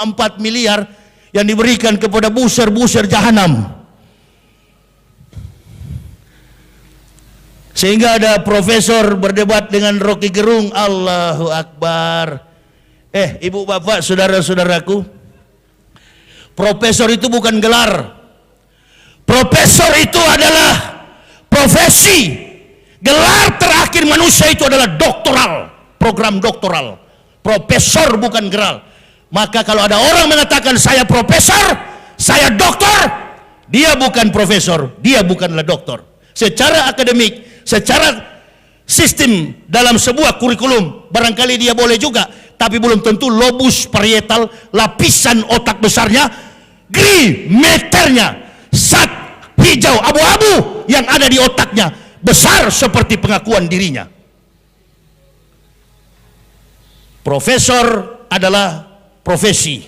4 miliar yang diberikan kepada buser-buser jahanam. Sehingga ada profesor berdebat dengan Rocky Gerung. Allahu Akbar. Ibu bapak, saudara-saudaraku, profesor itu bukan gelar. Profesor itu adalah profesi. Gelar terakhir manusia itu adalah doktoral, program doktoral. Profesor bukan gelar. Maka kalau ada orang mengatakan saya profesor, saya doktor, dia bukan profesor, dia bukanlah doktor. Secara akademik, secara sistem dalam sebuah kurikulum, barangkali dia boleh juga, tapi belum tentu lobus parietal, lapisan otak besarnya, gri meternya, sat hijau abu-abu yang ada di otaknya besar seperti pengakuan dirinya. Profesor adalah profesi,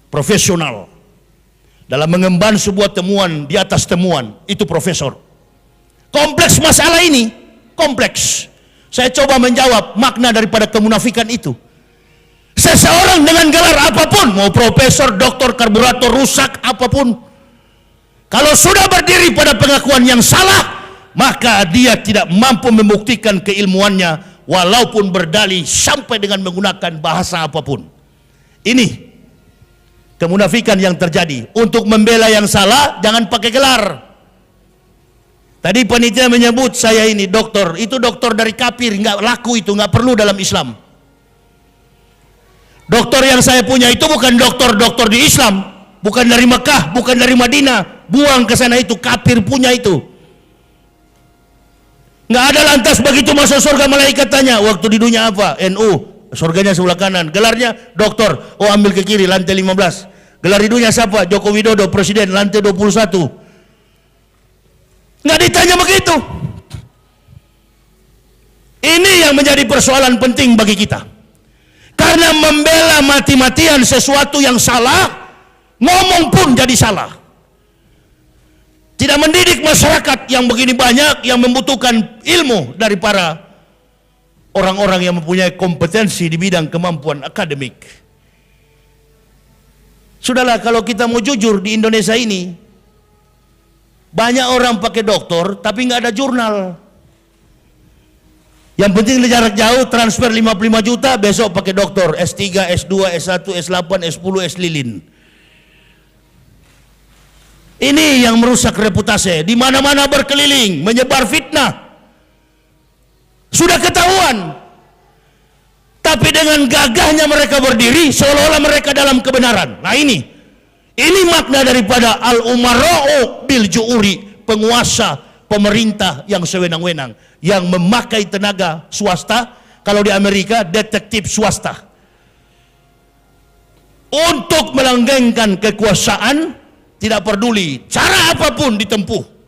profesional dalam mengemban sebuah temuan di atas temuan, itu profesor. Kompleks masalah ini, kompleks. Saya coba menjawab makna daripada kemunafikan itu. Seseorang dengan gelar apapun, mau profesor, doktor, karburator, rusak, apapun, kalau sudah berdiri pada pengakuan yang salah, maka dia tidak mampu membuktikan keilmuannya, walaupun berdalih sampai dengan menggunakan bahasa apapun. Ini kemunafikan yang terjadi. Untuk membela yang salah, jangan pakai gelar. Tadi panitia menyebut saya ini doktor, itu doktor dari kafir, nggak laku itu, nggak perlu dalam Islam. Doktor yang saya punya itu bukan doktor-doktor di Islam, bukan dari Mekah, bukan dari Madinah, buang ke sana, itu kafir punya itu. Nggak ada lantas begitu masuk surga malaikat tanya, waktu di dunia apa? NU. Surganya sebelah kanan, gelarnya doktor, oh ambil ke kiri, lantai 15. Gelar hidupnya siapa? Joko Widodo, presiden, lantai 21. Nggak ditanya begitu. Ini yang menjadi persoalan penting bagi kita. Karena membela mati-matian sesuatu yang salah, ngomong pun jadi salah. Tidak mendidik masyarakat yang begini banyak, yang membutuhkan ilmu dari para orang-orang yang mempunyai kompetensi di bidang kemampuan akademik. Sudahlah, kalau kita mau jujur, di Indonesia ini banyak orang pakai doktor tapi nggak ada jurnal. Yang penting jarak jauh, transfer 55 juta, besok pakai doktor S3, S2, S1, S8, S10, S-lilin. Ini yang merusak reputasi. Di mana-mana berkeliling, menyebar fitnah. Sudah ketahuan, tapi dengan gagahnya mereka berdiri seolah-olah mereka dalam kebenaran. Nah ini makna daripada al-umara'u bil ju'uri, penguasa, pemerintah yang sewenang-wenang, yang memakai tenaga swasta. Kalau di Amerika, detektif swasta, untuk melanggengkan kekuasaan, tidak peduli cara apapun ditempuh.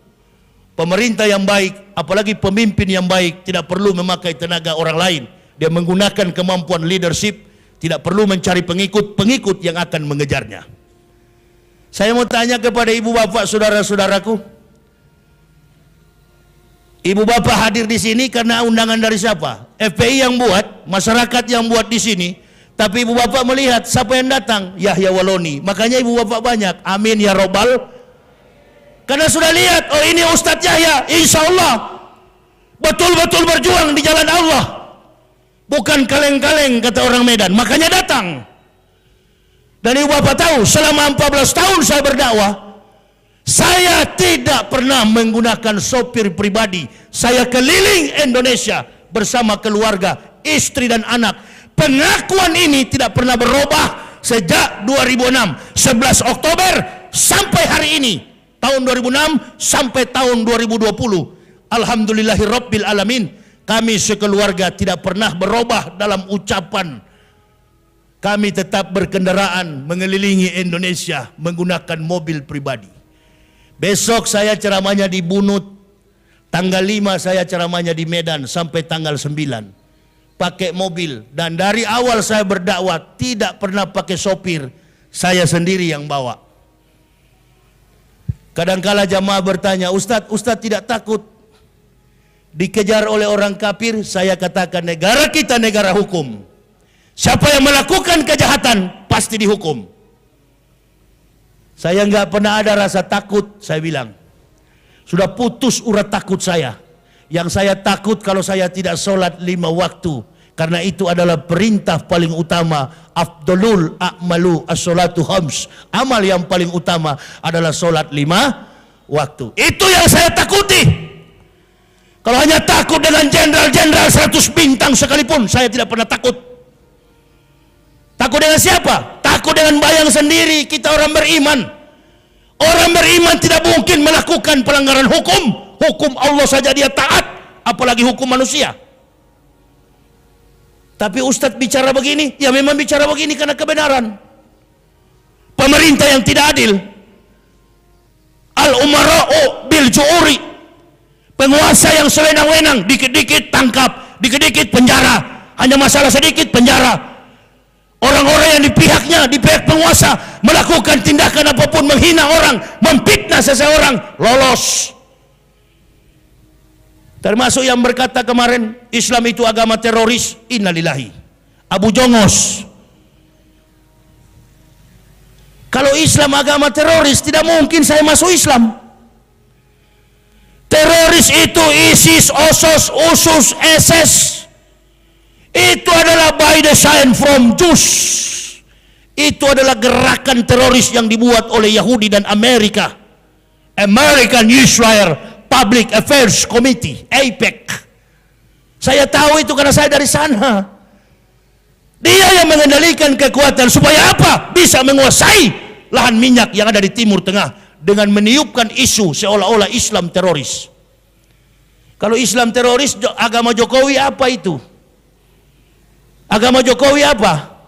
Pemerintah yang baik, apalagi pemimpin yang baik, tidak perlu memakai tenaga orang lain. Dia menggunakan kemampuan leadership, tidak perlu mencari pengikut-pengikut yang akan mengejarnya. Saya mau tanya kepada ibu bapak, saudara-saudaraku. Ibu bapak hadir di sini karena undangan dari siapa? FPI yang buat, masyarakat yang buat di sini. Tapi ibu bapak melihat siapa yang datang? Yahya Waloni. Makanya ibu bapak banyak. Amin ya robbal. Karena sudah lihat, oh ini Ustadz Yahya, insya Allah betul-betul berjuang di jalan Allah, bukan kaleng-kaleng kata orang Medan. Makanya datang. Dan ibu bapak tahu, selama 14 tahun saya berdakwah, saya tidak pernah menggunakan sopir pribadi. Saya keliling Indonesia bersama keluarga, istri dan anak. Pengakuan ini tidak pernah berubah sejak 2006, 11 Oktober sampai hari ini. Tahun 2006 sampai tahun 2020. Alhamdulillahirabbil alamin. Kami sekeluarga tidak pernah berubah dalam ucapan. Kami tetap berkendaraan mengelilingi Indonesia menggunakan mobil pribadi. Besok saya ceramahnya di Bunut. Tanggal 5 saya ceramahnya di Medan sampai tanggal 9. Pakai mobil. Dan dari awal saya berdakwah tidak pernah pakai sopir. Saya sendiri yang bawa. Kadangkala jamaah bertanya, Ustadz tidak takut dikejar oleh orang kafir? Saya katakan negara kita negara hukum. Siapa yang melakukan kejahatan pasti dihukum. Saya nggak pernah ada rasa takut, saya bilang. Sudah putus urat takut saya. Yang saya takut kalau saya tidak sholat 5 waktu. Karena itu adalah perintah paling utama. Afdalul a'malu as-sholatu khams. Amal yang paling utama adalah sholat 5 waktu. Itu yang saya takuti. Kalau hanya takut dengan jenderal-jenderal 100 bintang sekalipun, saya tidak pernah takut. Takut dengan siapa? Takut dengan bayang sendiri. Kita orang beriman. Orang beriman tidak mungkin melakukan pelanggaran hukum. Hukum Allah saja dia taat, apalagi hukum manusia. Tapi Ustadz bicara begini, ya memang bicara begini karena kebenaran. Pemerintah yang tidak adil. Al-umara'u bil ju'uri. Penguasa yang sewenang-wenang, dikit-dikit tangkap, dikit-dikit penjara. Hanya masalah sedikit penjara. Orang-orang yang di pihaknya, di pihak penguasa, melakukan tindakan apapun, menghina orang, memfitnah seseorang, lolos. Termasuk yang berkata kemarin, Islam itu agama teroris, innalillahi. Abu Jongos. Kalau Islam agama teroris, tidak mungkin saya masuk Islam. Teroris itu ISIS, OSOS, USUS, SS. Itu adalah by design from Jews. Itu adalah gerakan teroris yang dibuat oleh Yahudi dan Amerika. American Israel Public Affairs Committee, AIPAC. Saya tahu itu karena saya dari sana. Dia yang mengendalikan kekuatan supaya apa? Bisa menguasai lahan minyak yang ada di Timur Tengah dengan meniupkan isu seolah-olah Islam teroris. Kalau Islam teroris, agama Jokowi apa itu? Agama Jokowi apa?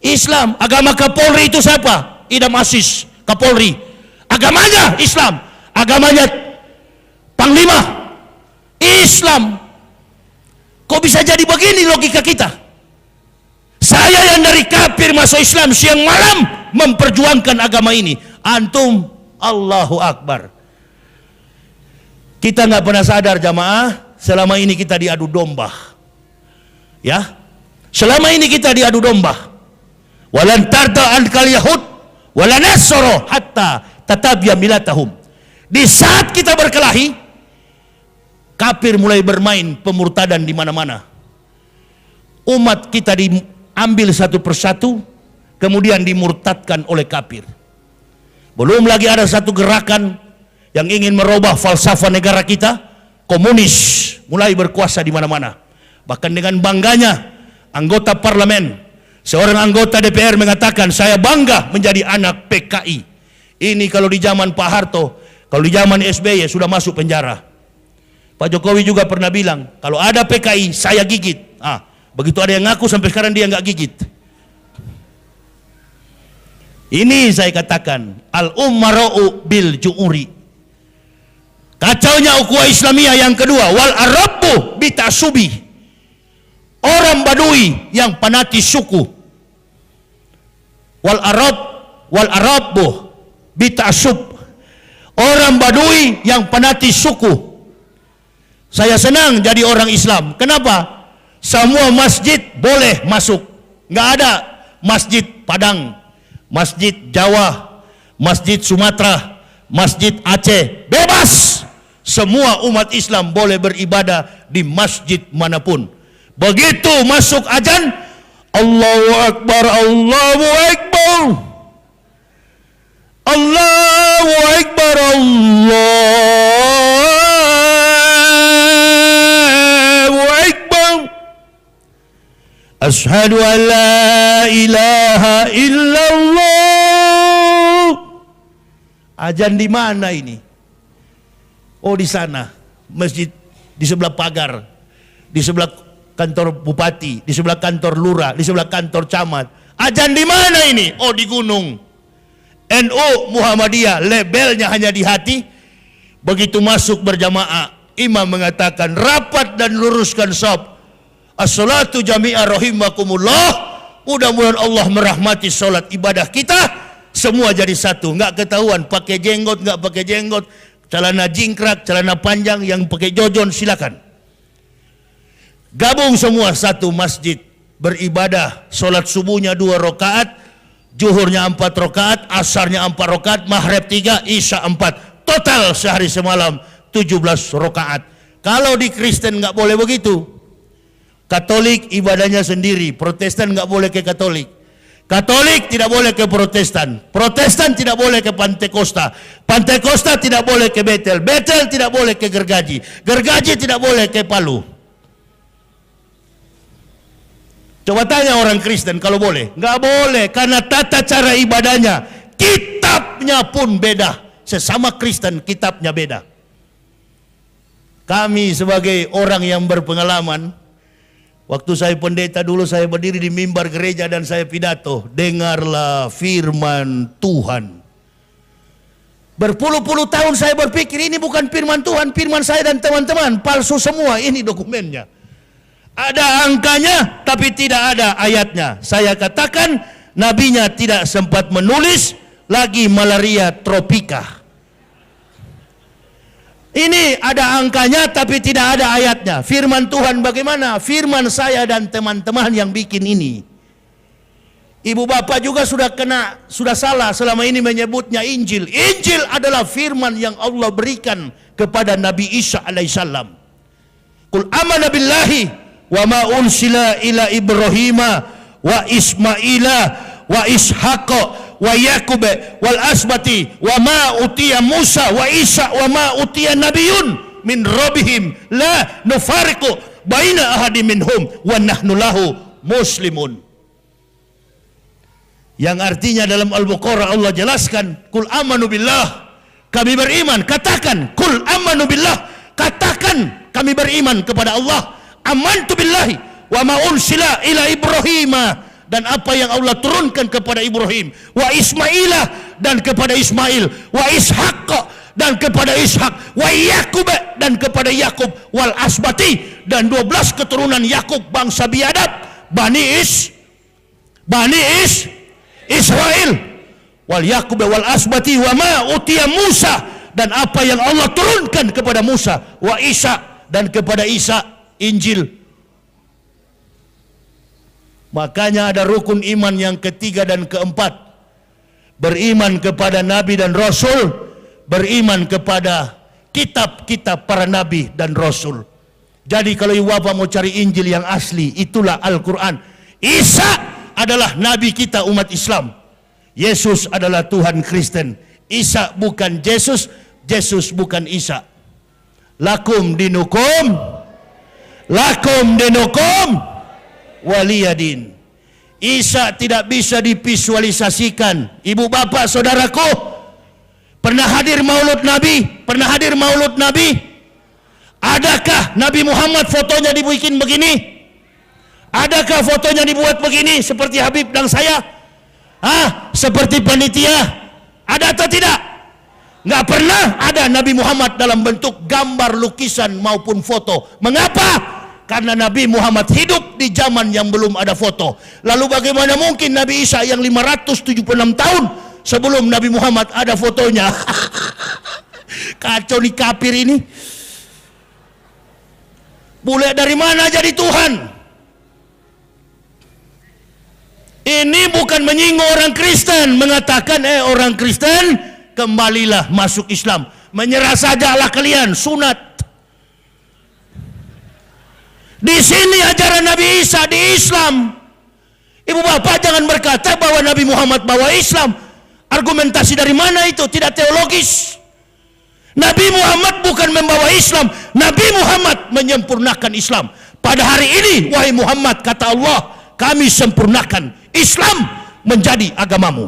Islam. Agama Kapolri itu siapa? Idam Aziz, Kapolri. Agamanya Islam. Agamanya Panglima Islam. Kok bisa jadi begini logika kita? Saya yang dari kafir masuk Islam siang malam memperjuangkan agama ini. Antum, Allahu Akbar. Kita nggak pernah sadar jamaah, selama ini kita diadu domba. Ya, selama ini kita diadu domba. Walan tarda ankal yahud wala nasara hatta tatabiya milatahum. Di saat kita berkelahi, kafir mulai bermain pemurtadan di mana-mana. Umat kita diambil satu persatu, kemudian dimurtadkan oleh kafir. Belum lagi ada satu gerakan yang ingin merubah falsafah negara kita, komunis mulai berkuasa di mana-mana. Bahkan dengan bangganya anggota parlemen, seorang anggota DPR mengatakan, saya bangga menjadi anak PKI. Ini kalau di zaman Pak Harto, kalau di zaman SBY sudah masuk penjara. Pak Jokowi juga pernah bilang, kalau ada PKI saya gigit. Begitu ada yang ngaku sampai sekarang dia nggak gigit. Ini saya katakan al-ummara'u bil ju'uri. Kacaunya ukhuwah Islamiyah yang kedua, wal arabu bitasubi. Orang Badui yang fanatis suku. Wal arabu bitasub. Orang Badui yang fanatis suku. Saya senang jadi orang Islam. Kenapa? Semua masjid boleh masuk. Nggak ada masjid Padang, masjid Jawa, masjid Sumatera, masjid Aceh. Bebas. Semua umat Islam boleh beribadah di masjid manapun. Begitu masuk azan, Allahu Akbar, Allahu Akbar, Allahu Akbar, Allahu Akbar, Ashhadu an la ilaha illallah. Azan di mana ini? Oh, di sana, masjid di sebelah pagar, di sebelah kantor bupati, di sebelah kantor lurah, di sebelah kantor camat. Azan di mana ini? Oh, di gunung. NU Muhammadiyah, labelnya hanya di hati. Begitu masuk berjamaah, imam mengatakan rapat dan luruskan shaf. As-salatu jami'ah rahimakumullah. Mudah-mudahan Allah merahmati salat ibadah kita. Semua jadi satu, nggak ketahuan pakai jenggot, nggak pakai jenggot, celana jingkrak, celana panjang, yang pakai jojon silakan. Gabung semua satu masjid. beribadah, sholat subuhnya 2 rakaat, zuhurnya 4 rakaat, asarnya 4 rakaat, maghrib 3, isya 4. Total sehari semalam 17 rakaat. Kalau di Kristen nggak boleh begitu. Katolik ibadahnya sendiri, Protestan nggak boleh ke Katolik. Katolik tidak boleh ke Protestan, Protestan tidak boleh ke Pantekosta, Pantekosta tidak boleh ke Betel, Betel tidak boleh ke Gergaji, Gergaji tidak boleh ke Palu. Coba tanya orang Kristen kalau boleh. Nggak boleh, karena tata cara ibadahnya, kitabnya pun beda. Sesama Kristen kitabnya beda. Kami sebagai orang yang berpengalaman, waktu saya pendeta dulu, saya berdiri di mimbar gereja dan saya pidato, dengarlah firman Tuhan. Berpuluh-puluh tahun saya berpikir ini bukan firman Tuhan, firman saya dan teman-teman, palsu semua, ini dokumennya. Ada angkanya tapi tidak ada ayatnya. Saya katakan nabinya tidak sempat menulis, lagi malaria tropika. Ini ada angkanya tapi tidak ada ayatnya. Firman Tuhan bagaimana? Firman saya dan teman-teman yang bikin ini. Ibu bapak juga sudah salah selama ini menyebutnya Injil. Injil adalah firman yang Allah berikan kepada Nabi Isa alaihissalam. Qul amana billahi wa ma unsila ila Ibrahima wa Ismaila wa Ishaqa wa Yakub wal asbati wa ma utiya Musa wa Isa wa ma utiya nabiyun min rabbihim la nufariqu baina ahadin minhum wa nahnu lahu muslimun. Yang artinya dalam Al-Baqarah Allah jelaskan, kul amanu billah, kami beriman. Katakan kul amanu billah, katakan kami beriman kepada Allah. Amantu billahi wa ma unsila ila Ibrahima, dan apa yang Allah turunkan kepada Ibrahim, wa Ismaila, dan kepada Ismail, wa Ishaq, dan kepada Ishak, wa Yakub, dan kepada Yakub, wal asbati, dan 12 keturunan Yakub bangsa biadab, Bani Israel, wal Yakub wal asbati wa ma utiya Musa, dan apa yang Allah turunkan kepada Musa, wa Isa, dan kepada Isa, Injil. Makanya ada rukun iman yang ketiga dan keempat. Beriman kepada Nabi dan Rasul, beriman kepada kitab-kitab para Nabi dan Rasul. Jadi kalau ibu bapak mau cari Injil yang asli, itulah Al-Quran. Isa adalah Nabi kita umat Islam. Yesus adalah Tuhan Kristen. Isa bukan Yesus, Yesus bukan Isa. Lakum dinukum waliyadin. Isa tidak bisa divisualisasikan. Ibu bapak saudaraku, pernah hadir maulud Nabi? Pernah hadir maulud Nabi? Adakah Nabi Muhammad fotonya dibikin begini? Adakah fotonya dibuat begini seperti Habib dan saya? Seperti panitia? Ada atau tidak? Nggak pernah ada Nabi Muhammad dalam bentuk gambar, lukisan maupun foto. Mengapa? Karena Nabi Muhammad hidup di zaman yang belum ada foto. Lalu bagaimana mungkin Nabi Isa yang 576 tahun sebelum Nabi Muhammad ada fotonya? Kacau nih kafir ini. Boleh dari mana jadi Tuhan? Ini bukan menyinggung orang Kristen, mengatakan orang Kristen kembalilah masuk Islam. Menyerah sajalah kalian, sunat. Di sini ajaran Nabi Isa di Islam. Ibu bapak jangan berkata bahwa Nabi Muhammad bawa Islam. Argumentasi dari mana itu? Tidak teologis. Nabi Muhammad bukan membawa Islam. Nabi Muhammad menyempurnakan Islam. Pada hari ini, wahai Muhammad, kata Allah, kami sempurnakan Islam menjadi agamamu.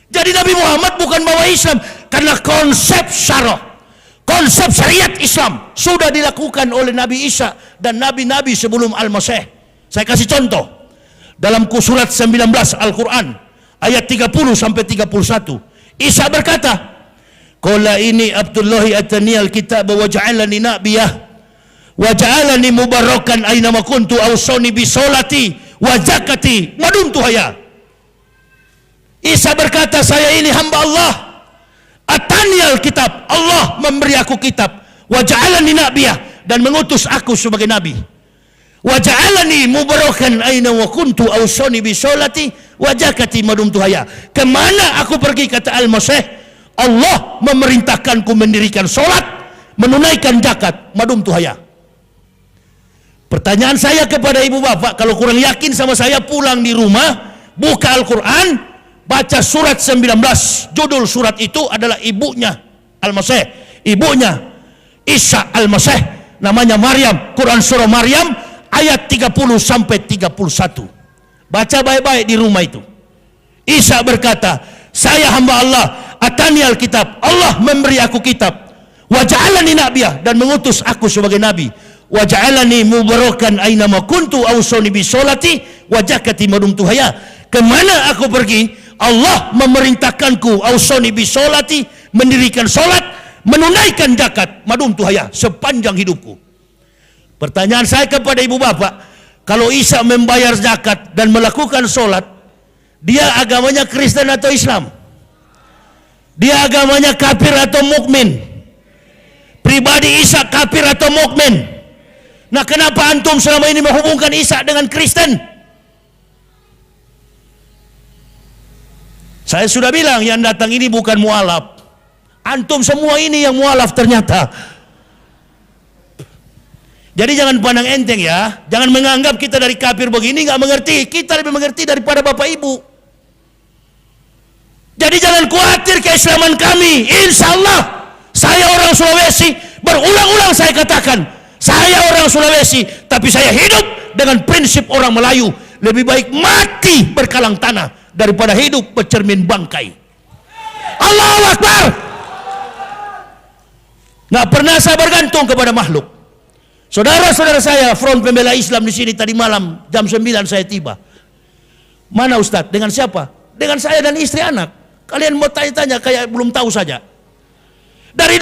Jadi Nabi Muhammad bukan bawa Islam, karena konsep syarah, konsep syariat Islam sudah dilakukan oleh Nabi Isa dan nabi-nabi sebelum Al-Masih. Saya kasih contoh. Dalam surat 19 Al-Quran ayat 30 sampai 31, Isa berkata, qala ini Abdullahi atani al-kitab wa ja'alani nabiyah wa ja'alani mubarakan aina ma kuntu awsani bi sholati wa zakati wa dumtu hayya. Isa berkata, saya ini hamba Allah. Atani al-kitab, Allah memberi aku kitab, wa ja'alani nabiyah, dan mengutus aku sebagai nabi. Wa ja'alani mubarakan aina wa kuntu awsani bi sholati wa zakati madumtu haya. Kemana aku pergi, kata Al-Masih, Allah memerintahkanku mendirikan solat, menunaikan zakat madumtu haya. Pertanyaan saya kepada ibu bapak, kalau kurang yakin sama saya, pulang di rumah, buka Al-Quran, baca surat 19. Judul surat itu adalah ibunya Al-Masih, ibunya Isa Al-Masih, namanya Maryam. Quran surah Maryam ayat 30 sampai 31. Baca baik-baik di rumah itu. Isa berkata, saya hamba Allah, atani Alkitab, Allah memberi aku kitab, wa ja'alani nabiyah, dan mengutus aku sebagai nabi, wa ja'alani mubarakan aina ma kuntu awsani bi sholati wa zakati madumtu haya. Kemana aku pergi, Allah memerintahkanku awsani bi sholati, mendirikan solat, menunaikan zakat madumtu haya, sepanjang hidupku. Pertanyaan saya kepada ibu bapak, kalau Isa membayar zakat dan melakukan solat, dia agamanya Kristen atau Islam? Dia agamanya kafir atau mukmin? Pribadi Isa kafir atau mukmin? Nah, kenapa antum selama ini menghubungkan Isa dengan Kristen? Saya sudah bilang, yang datang ini bukan mualaf. Antum semua ini yang mualaf ternyata. Jadi jangan pandang enteng ya. Jangan menganggap kita dari kafir begini nggak mengerti. Kita lebih mengerti daripada bapak ibu. Jadi jangan khawatir keislaman kami. Insya Allah, saya orang Sulawesi, berulang-ulang saya katakan, saya orang Sulawesi, tapi saya hidup dengan prinsip orang Melayu. Lebih baik mati berkalang tanah daripada hidup bercermin bangkai. Allahu Akbar. Nggak pernah saya bergantung kepada makhluk. Saudara-saudara saya, Front Pembela Islam di sini tadi malam jam 9 saya tiba. Mana Ustadz? Dengan siapa? Dengan saya dan istri anak. Kalian mau tanya-tanya kayak belum tahu saja. Dari